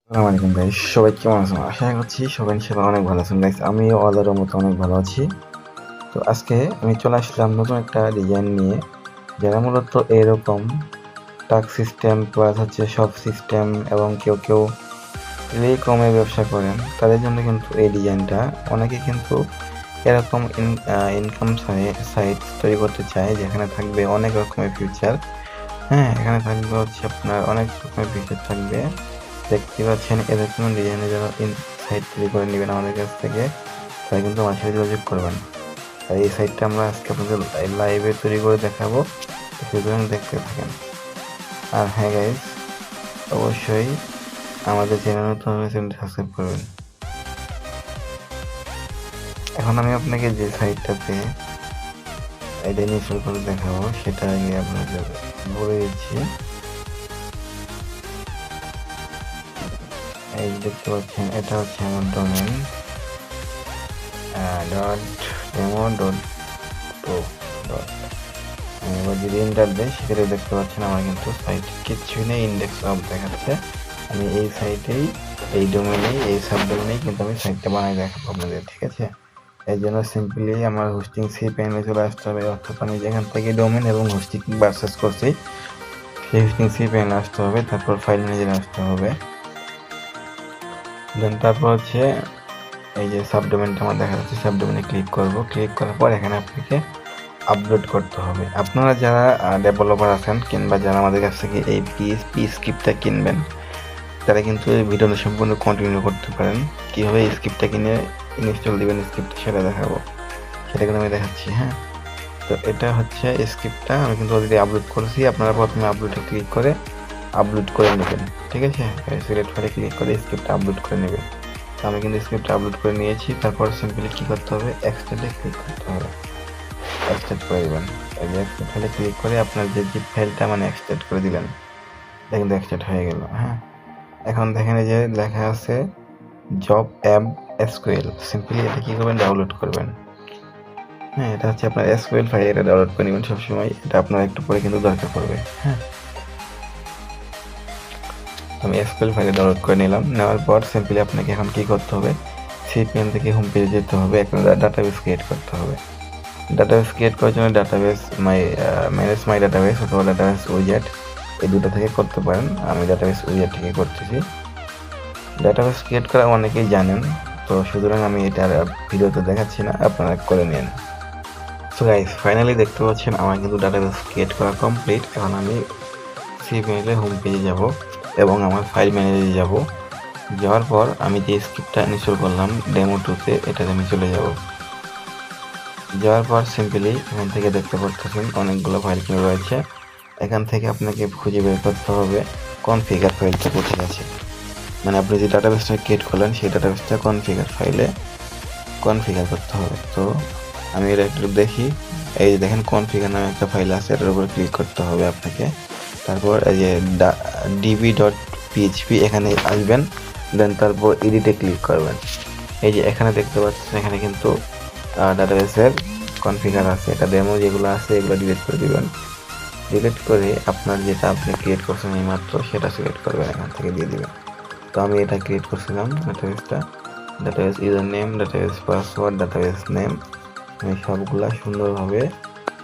আসসালামু আলাইকুম গাইস, সবাই কেমন আছেন? আশা করছি সবাই ইনশাআল্লাহ অনেক ভালো আছেন গাইস। আমিও আল্লাহর মতো অনেক ভালো আছি। তো আজকে আমি চলে আসলাম নতুন একটা ডিজাইন নিয়ে, যারা মূলত এরকম টাস্ক সিস্টেম প্লাস হচ্ছে সব সিস্টেম এবং কেউ টেলিকমে ব্যবসা করেন, তাদের জন্য কিন্তু এই ডিজাইনটা। অনেকে কিন্তু এরকম ইনকাম সাইট তৈরি করতে চায়, যেখানে থাকবে অনেক রকমের ফিচার। হ্যাঁ, এখানে থাকবে হচ্ছে আপনার অনেক রকমের ফিচার থাকবে। দেখতে পাচ্ছেন এরকম ডিজাইনের জন্য সাইট তৈরি করে নেবেন আমাদের কাছ থেকে, তারা কিন্তু আমার সাথে যোগাযোগ করবেন। আর এই সাইটটা আমরা আজকে আপনাদের লাইভে তৈরি করে দেখাবো, সুতরাং দেখতে থাকেন। আর হ্যাঁ গাইস, অবশ্যই আমাদের চ্যানেল নতুন হলে চ্যানেলটি সাবস্ক্রাইব করবেন। এখন আমি আপনাকে যে সাইটটাতে এটা ইনস্টল করে দেখাবো সেটা আগে আপনাদের বলে দিচ্ছি। এই দেখতে পাচ্ছেন, এটা হচ্ছে আমার ডোমেন .demo.pro. এবার যদি এন্টার দেয়, সেক্ষেত্রে দেখতে পাচ্ছেন আমার কিন্তু সাইট কিচ্ছুই নেই, ইন্ডেক্স অফ দেখাচ্ছে। আমি এই সাইটেই, এই ডোমেনেই, এই সাব ডোমেনেই কিন্তু আমি সাইটটা বানাই দেখাবো আপনাদের, ঠিক আছে? এর জন্য সিম্পলি আমার হোস্টিং সি প্যানেলে চলে আসতে হবে, অর্থাৎ আমি যেখান থেকে ডোমেন এবং হোস্টিং পারচেস করছি সেই হোস্টিং সি প্যানেলে আসতে হবে, তারপর ফাইল ম্যানেজারে আসতে হবে। দেন তারপর হচ্ছে এই যে সাবডোমেনটা আমার দেখা যাচ্ছে, সাবডোমেনে ক্লিক করব। ক্লিক করার পর এখানে আপনাকে আপলোড করতে হবে। আপনারা যারা ডেভেলপার আছেন কিংবা যারা আমাদের কাছ থেকে এই পি স্ক্রিপ্টটা কিনবেন, তারা কিন্তু এই ভিডিওটা সম্পূর্ণ কন্টিনিউ করতে পারেন। কীভাবে এই স্ক্রিপ্টটা কিনে ইনস্টল দিবেন স্ক্রিপ্টটা সেটা দেখাবো, সেটা কিন্তু আমি দেখাচ্ছি। হ্যাঁ, তো এটা হচ্ছে স্ক্রিপ্টটা আমি কিন্তু অলরেডি আপলোড করেছি। আপনারা প্রথমে আপলোডে ক্লিক করে আপলোড করে নেবেন, ঠিক আছে? সিলেক্ট ফাইলে ক্লিক করে স্ক্রিপ্টটা আপলোড করে নেবেন। তো আমি কিন্তু স্ক্রিপ্টটা আপলোড করে নিয়েছি। তারপর সিম্পলি কী করতে হবে, এক্সটেন্ডে ক্লিক করতে হবে, এক্সটেন্ড করে দেবেন। এই যে এক্সটেন্ড ফাইলে ক্লিক করে আপনার যে জিপ ফাইলটা মানে এক্সটেন্ড করে দিলেন, এটা কিন্তু এক্সটেন্ড হয়ে গেল। হ্যাঁ, এখন দেখেন এই যে লেখা আছে জব অ্যাপ এসকিউএল, সিম্পলি এটা কী করবেন, ডাউনলোড করবেন। হ্যাঁ, এটা হচ্ছে আপনার এসকিউএল ফাইল, এটা ডাউনলোড করে নেবেন সবসময়, এটা আপনার একটু পরে কিন্তু দরকার পড়বে। হ্যাঁ, আমি এসকিউএল ফাইলে ডাউনলোড করে নিলাম। নেওয়ার পর সিম্পলি আপনাকে এখন কী করতে হবে, সিপিএম থেকে হোম পেজে যেতে হবে, একটা ডাটাবেস ক্রিয়েট করতে হবে। ডাটাবেস ক্রিয়েট করার জন্য ডাটাবেস ম্যানেজ মাই ডাটাবেস অথবা ডাটাবেস উইজেট, এই দুটো থেকে করতে পারেন। আমি ডাটাবেস উইজেট থেকে করতেছি। ডাটাবেস ক্রিয়েট করা অনেকেই জানেন, তো সুতরাং আমি এটা ভিডিওতে দেখাচ্ছি না, আপনারা করে নিন। সো গাইস, ফাইনালি দেখতে পাচ্ছেন আমার কিন্তু ডাটাবেস ক্রিয়েট করা কমপ্লিট। এখন আমি সিপিএমে হোম পেজে যাব এবং আমার ফাইল ম্যানেজারে যাব। যাওয়ার পর আমি যে স্ক্রিপ্টটা ইনস্টল করলাম ডেমো 2-তে, এটাতে আমি চলে যাব। যাওয়ার পর সিম্পলি এখান থেকে দেখতে পাচ্ছেন অনেকগুলো ফাইল কিনে রয়েছে। এখান থেকে আপনাকে খুঁজে বের করতে হবে কনফিগার ফাইলটা কোথায় আছে, মানে আপনি যে ডাটাবেসটা ক্রিয়েট করলেন সেই ডাটাবেসটা কনফিগার ফাইলে কনফিগার করতে হবে। তো আমি এটা একটু দেখি। এই যে দেখেন কনফিগার নামে একটা ফাইল আছে, এটার উপর ক্লিক করতে হবে আপনাকে। তারপর এই যে db.php এখানে আসবেন, দেন তারপর এডিটে ক্লিক করবেন। এই যে এখানে দেখতে পাচ্ছেন, এখানে কিন্তু ডাটাবেসের কনফিগার আছে। এটা ডেমো যেগুলো আছে এগুলো ডিলিট করে দিবেন। ডিলিট করে আপনার যেটা আপনি ক্রিয়েট করছেন এইমাত্র সেটা সিলেক্ট করবেন, এখান থেকে দিয়ে দিবেন। তো আমি এটা ক্রিয়েট করছিলাম ডাটাবেসটা, database user name, database password, database name, আমি সবগুলা সুন্দরভাবে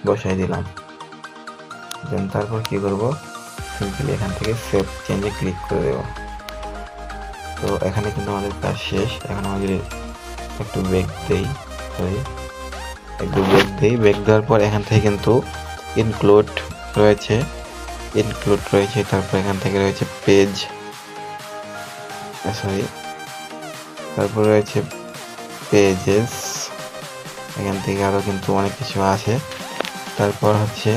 বসাই দিলাম। দেন তারপর কি করব, সিম্পলি এখান থেকে সেভ চেঞ্জে ক্লিক করে দেব। তো এখানে কিন্তু আমাদের কাজ শেষ। এখন আমাদের একটু ব্রেক দেই, ব্রেক দেওয়ার পর এখান থেকে কিন্তু ইনক্লুড রয়েছে, তারপর এখান থেকে রয়েছে পেজ, তারপর রয়েছে পেজেস, এখান থেকে আরও কিন্তু অনেক কিছু আছে। তারপর হচ্ছে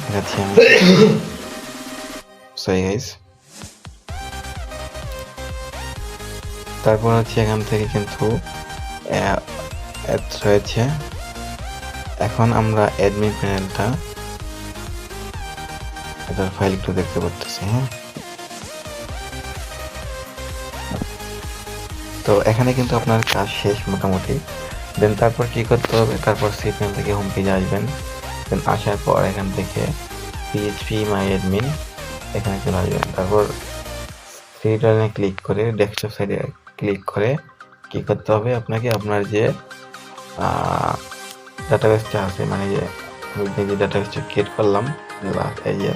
দেখাচ্ছি আমি, সরি গাইস। তারপর হচ্ছে এখান থেকে কিন্তু রয়েছে। এখন আমরা অ্যাডমিন প্যানেলটা, এটার ফাইল একটু দেখতে পাচ্ছি। হ্যাঁ, তো এখানে কিন্তু আপনার কাজ শেষ মোটামুটি। দেন তারপর কি করতে হবে, তারপর সিপিএম থেকে হোম পেজে আসবেন। দেন আসার পর এখান থেকে PHP মাই অ্যাডমিন এখানে চলে আসবেন। তারপর থ্রি লাইনে ক্লিক করে ডেস্কটপ সাইডে ক্লিক করে কি করতে হবে আপনাকে, আপনার যে ডাটাবেসটা আছে, মানে যে আমি যে ডাটাবেসটা ক্রিয়েট করলাম, এই যে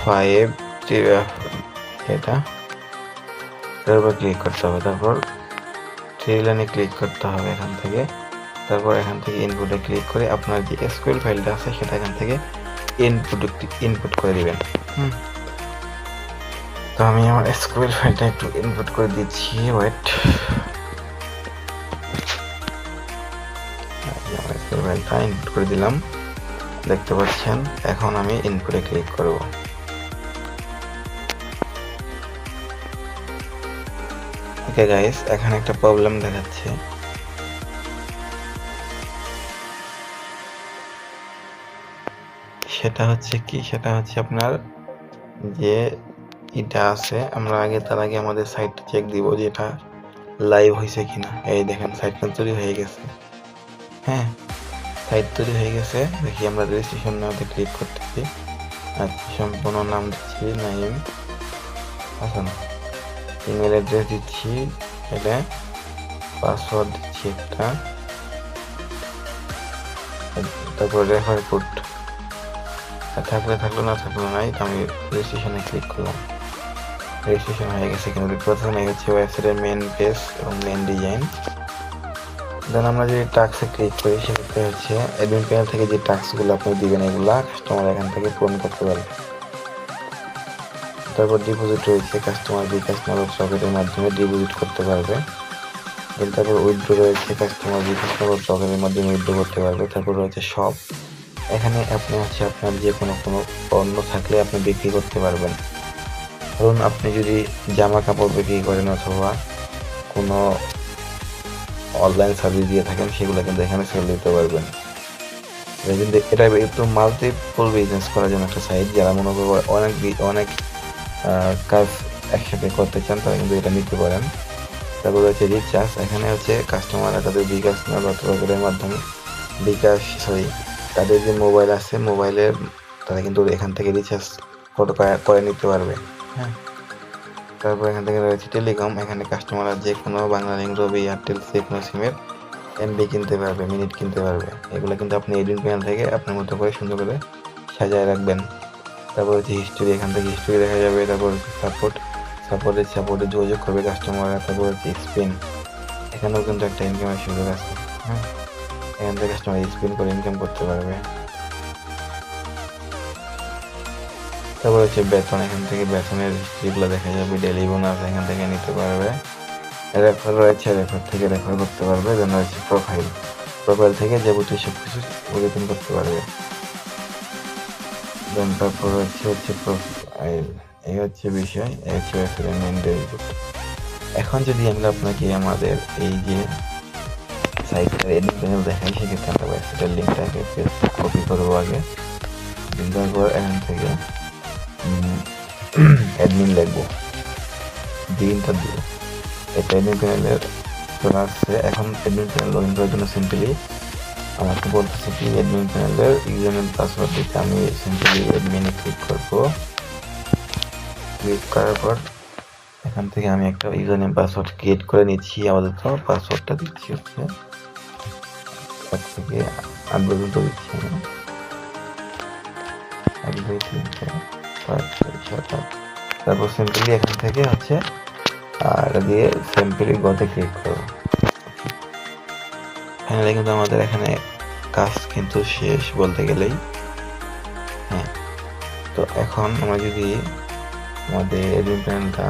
5 এটা এর উপর ক্লিক করতে হবে। তারপর থ্রি লাইনে ক্লিক করতে হবে এখান থেকে। তারপর এখান থেকে ইনপুটে ক্লিক করে আপনার যে এসকিউএল ফাইলটা আছে সেটা এখান থেকে ইনপুট করে দিবেন। তো আমি আমার এসকিউএল ফাইলটা একটু ইনপুট করে দিচ্ছি, ওয়েট। আমার এসকিউএল ফাইলটা ইনপুট করে দিলাম, দেখতে পাচ্ছেন। এখন আমি ইনপুটে ক্লিক করব। ওকে গাইস, এখানে একটা প্রবলেম দেখাচ্ছে। সেটা হচ্ছে কি, সেটা হচ্ছে আপনার যে এটা আছে, আমরা তার আগে আমাদের সাইটটা চেক দিব যে এটা লাইভ হয়েছে কিনা। এই দেখেন সাইটটা তৈরি হয়ে গেছে। হ্যাঁ, সাইট তৈরি হয়ে গেছে। দেখি আমরা রেজিস্ট্রেশন নাওতে ক্লিক করতেছি। আচ্ছা, সম্পূর্ণ নাম দিচ্ছি নাইম হাসান, ইমেল অ্যাড্রেস দিচ্ছি, এটা পাসওয়ার্ড দিচ্ছি একটা, তারপর রেফার কোড থাকলো, না থাকলো নাই। আমি রেজিস্ট্রেশনে ক্লিক করলাম, রেজিস্ট্রেশন হয়ে গেছে। কিন্তু প্রথমে হচ্ছে ওয়েবসাইটের মেন পেজ এবং মেন ডিজাইন। দেন আমরা যদি টাস্কে ক্লিক করি, সেক্ষেত্রে হচ্ছে অ্যাডমিন প্যানেল থেকে যে টাস্কগুলো আপনি দিবেন এগুলা কাস্টমার এখান থেকে পূরণ করতে পারবে। তারপর ডিপোজিট রয়েছে, কাস্টমার বিকাশ নগদ সকেটের মাধ্যমে ডিপোজিট করতে পারবে। দেন তারপর উইথড্র রয়েছে, কাস্টমার বিকাশ নগদ সকেটের মাধ্যমে উইথড্র করতে পারবে। তারপর রয়েছে শপ, এখানে আপনি হচ্ছে আপনার যে কোনো পণ্য থাকলে আপনি বিক্রি করতে পারবেন। ধরুন আপনি যদি জামা কাপড় বিক্রি করেন অথবা কোনো অনলাইন সার্ভিস দিয়ে থাকেন, সেগুলো কিন্তু এখানে সেল দিতে পারবেন। কিন্তু এটা একটু মাল্টিপল বিজনেস করার জন্য একটা সাইট। যারা মনে করবো অনেক কাজ একসাথে করতে চান, তারা কিন্তু এটা নিতে পারেন। তারপর হচ্ছে রিচার্জ, এখানে হচ্ছে কাস্টমাররা তাদের বিকাশ নগদ সকেটের মাধ্যমে তাদের যে মোবাইল আছে, মোবাইলের তারা কিন্তু এখান থেকে রিচার্জ করে নিতে পারবে। হ্যাঁ, তারপর এখান থেকে রয়েছে টেলিকম, এখানে কাস্টমাররা যে কোনো বাংলালিংক, রবি, এয়ারটেল যে কোনো সিমের এমবি কিনতে পারবে, মিনিট কিনতে পারবে। এগুলো কিন্তু আপনি এডিট প্যানেল থেকে আপনার মতো করে সুন্দর করে সাজায় রাখবেন। তারপর হচ্ছে হিস্টোরি, এখান থেকে হিস্টোরি দেখা যাবে। তারপর হচ্ছে সাপোর্টে যোগাযোগ করবে কাস্টমাররা। তারপর হচ্ছে স্পিন, এখানেও কিন্তু একটা ইনকামের সুযোগ আছে। হ্যাঁ, এখান থেকে কাস্টমার স্পিন করে ইনকাম করতে পারবে। তারপর হচ্ছে বেতন, এখান থেকে বেতনের হিস্ট্রিগুলো দেখা যাবে। ডেলি বোনাস এখান থেকে নিতে পারবে। রেফার রয়েছে, রেফার থেকে রেফার করতে পারবে। দেন রয়েছে প্রোফাইল থেকে যাবতীয় সব কিছু পরিবর্তন করতে পারবে। দেন তারপর হচ্ছে প্রোফাইল, এই হচ্ছে বিষয়, এই হচ্ছে মেন ড্যাশবোর্ড। এখন যদি আমরা আপনাকে আমাদের এই যে সাইটের এডিট প্যানেল দেখাই, সেক্ষেত্রে আমরা ওয়েবসাইটের লিঙ্কটাকে কপি করবো আগে। তারপর এখান থেকে অ্যাডমিন লিখবো, দিনটা দিব। এটা অ্যাডমিন প্যানেলের চলে আসছে। এখন অ্যাডমিন প্যানেল লগ ইন করার জন্য সিম্পলি আমাকে বলতেছে কি অ্যাডমিন প্যানেলের ইউজার নেম পাসওয়ার্ড দিতে। আমি সিম্পলি অ্যাডমিনে ক্লিক করবো। ক্লিক করার পর এখান থেকে আমি একটা ইউজার নেম পাসওয়ার্ড ক্রিয়েট করে নিচ্ছি। আপাতত পাসওয়ার্ডটা দিচ্ছি হচ্ছে 1 থেকে 8 পর্যন্ত দিচ্ছি আমি। 1 2 3 4 5 6 7 8। তারপর সিম্পলি এখান থেকে হচ্ছে এটা দিয়ে সিম্পলি গোতে ক্লিক করব। ফাইনালি কিন্তু আমাদের এখানে কাজ কিন্তু শেষ বলতে গেলেই। হ্যাঁ, তো এখন আমরা যদি আমাদের অ্যাডমিন প্যানেলটা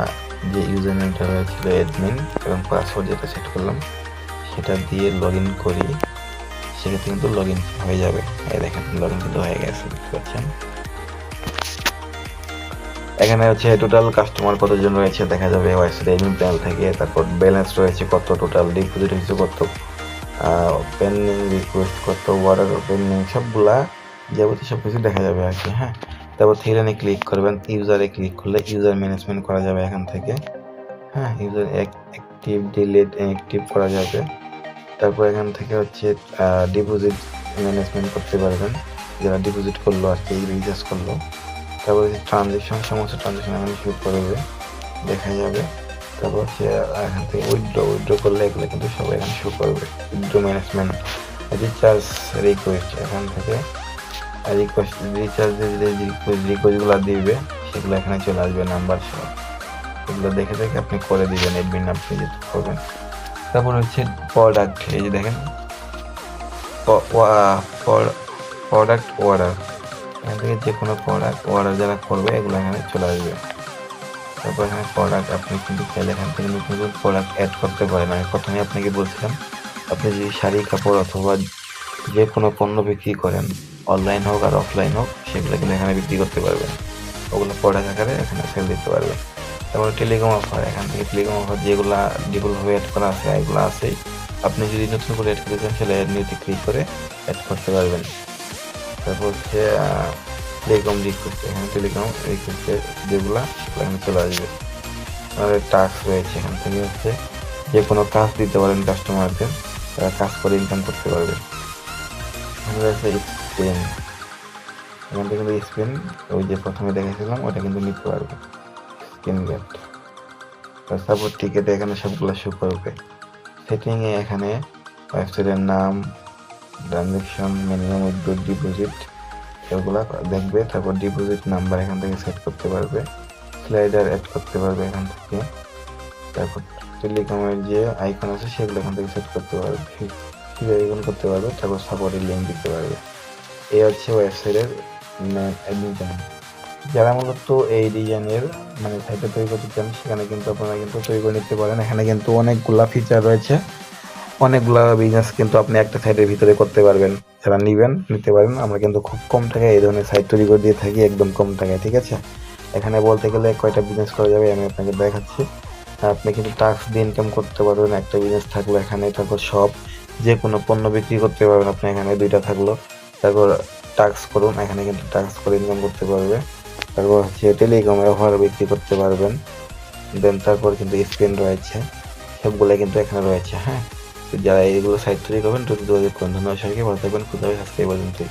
যে ইউজার নেমটা হয়েছিল অ্যাডমিন এবং পাসওয়ার্ড যেটা সেট করলাম সেটা দিয়ে লগ ইন করি, সেক্ষেত্রে কিন্তু লগ ইন হয়ে যাবে। এই দেখেন লগ ইন কিন্তু হয়ে গেছে, দেখতে পাচ্ছেন। এখানে হচ্ছে টোটাল কাস্টমার কতজন রয়েছে দেখা যাবে ওয়েবসাইট অ্যাডমিন প্যানেল থেকে। তারপর ব্যালেন্স রয়েছে কত, টোটাল ডিপোজিট হয়েছে কত, পেন্ডিং রিকোয়েস্ট কত, অর্ডার পেন্ডিং, সবগুলা যাবতীয় সব কিছু দেখা যাবে আর কি। হ্যাঁ, তারপর থ্রি লাইনে ক্লিক করবেন, ইউজারে ক্লিক করলে ইউজার ম্যানেজমেন্ট করা যাবে এখান থেকে। হ্যাঁ, ইউজার অ্যাক্টিভ ডিলিট অ্যাক্টিভ করা যাবে। তারপর এখান থেকে হচ্ছে ডিপোজিট ম্যানেজমেন্ট করতে পারবেন, যারা ডিপোজিট করলো আর কি, রিচার্জ করলো। তারপরে ট্রানজেকশন, সমস্ত ট্রানজেকশন এখানে শুরু করবে। দেখা যাবে। তারপর হচ্ছে এখান থেকে উইথড্র করলে এগুলো কিন্তু সব এখানে শো করবে। উইথড্র ম্যানেজমেন্ট, রিচার্জ রিকোয়েস্ট, এখান থেকে রিকোয়েস্ট রিচার্জের যে রিকোয়েস্টগুলো দিবে সেগুলো এখানে চলে আসবে নাম্বার সহ। এগুলো দেখে দেখে আপনি করে দিবেন এডমিন আপনি যেটা করবেন। তারপর হচ্ছে প্রোডাক্ট, এই যে দেখেন প্রোডাক্ট অর্ডার, এখান থেকে যে কোনো প্রোডাক্ট অর্ডার যারা করবে এগুলো এখানে চলে আসবে। তারপর এখানে প্রোডাক্ট আপনি কিন্তু চাইলে এখান থেকে নতুন নতুন প্রোডাক্ট অ্যাড করতে পারেন। আমি প্রথমে আপনাকে বলছিলাম আপনি যদি শাড়ি কাপড় অথবা যে কোনো পণ্য বিক্রি করেন, অনলাইন হোক আর অফলাইন হোক, সেগুলো কিন্তু এখানে বিক্রি করতে পারবেন। ওগুলো প্রোডাক্ট আকারে এখানে সেল দিতে পারবেন। তারপরে টেলিকম অফার, এখান থেকে টেলিকম অফার যেগুলো ডিফল্টভাবে অ্যাড করা আছে এগুলো আছেই। আপনি যদি নতুন করে অ্যাড করতে চান সেটা নিউতে ক্লিক করে অ্যাড করতে পারবেন। তারপর হচ্ছে টেলিকম রিকোয়েস্ট, এখানে টেলিকম রিকোয়েস্টের যেগুলো সেগুলো এখানে চলে আসবে। আমাদের টাস্ক রয়েছে, এখান থেকে হচ্ছে যে কোনো কাজ দিতে পারেন কাস্টমারদের, তারা কাজ করে ইনকাম করতে পারবে। আমাদের আছে স্পেন, এখান থেকে কিন্তু স্পেন ওই যে প্রথমে দেখেছিলাম ওটা কিন্তু নিতে পারবে স্ক্রিন গার্ড। সাপোর্ট টিকেটে এখানে সবগুলো শো করবে। সেটিংয়ে এখানে ওয়েবসাইটের নাম, ট্রানজ্যাকশন, মিনিমাম উইথড্র, ডিপোজিট এগুলো দেখবে। তারপর ডিপোজিট নাম্বার এখান থেকে সেট করতে পারবে, স্লাইডার অ্যাড করতে পারবে এখান থেকে। তারপর টেলিকমের যে আইকন আছে সেগুলো এখান থেকে সেট করতে পারবে, আইকন করতে পারবে। তারপর সাপোর্টের লিঙ্ক দিতে পারবে। এই হচ্ছে ওয়েবসাইটের ডিজাইন। যারা মূলত এই ডিজাইনের মানে সাইটটা তৈরি করতে চান সেখানে কিন্তু আপনারা কিন্তু তৈরি করে নিতে পারেন। এখানে কিন্তু অনেকগুলা ফিচার রয়েছে, অনেকগুলা বিজনেস কিন্তু আপনি একটা সাইটের ভিতরে করতে পারবেন। যারা নিতে পারেন। আমরা কিন্তু খুব কম টাকায় এই ধরনের সাইট তৈরি করে দিয়ে থাকি, একদম কম টাকায়, ঠিক আছে। এখানে বলতে গেলে কয়টা বিজনেস করা যাবে আমি আপনাকে দেখাচ্ছি। আপনি কিন্তু টাস্ক দিয়ে ইনকাম করতে পারবেন একটা বিজনেস থাকলো এখানে। তারপর সব যে কোনো পণ্য বিক্রি করতে পারবেন আপনি, এখানে দুইটা থাকলো। তারপর টাস্ক করুন, এখানে কিন্তু টাস্ক করে ইনকাম করতে পারবে। তারপর হচ্ছে টেলিকমে অফার বিক্রি করতে পারবেন। দেন তারপর কিন্তু স্ক্রিন রয়েছে, সবগুলো কিন্তু এখানে রয়েছে। হ্যাঁ, যারা এইগুলো সাইট তৈরি করবেন দ্রুত যোগাযোগ করুন। ধন্যবাদ সবাইকে, ভালো থাকবেন, খুদা হাফেজ, আজকে এই পর্যন্তই।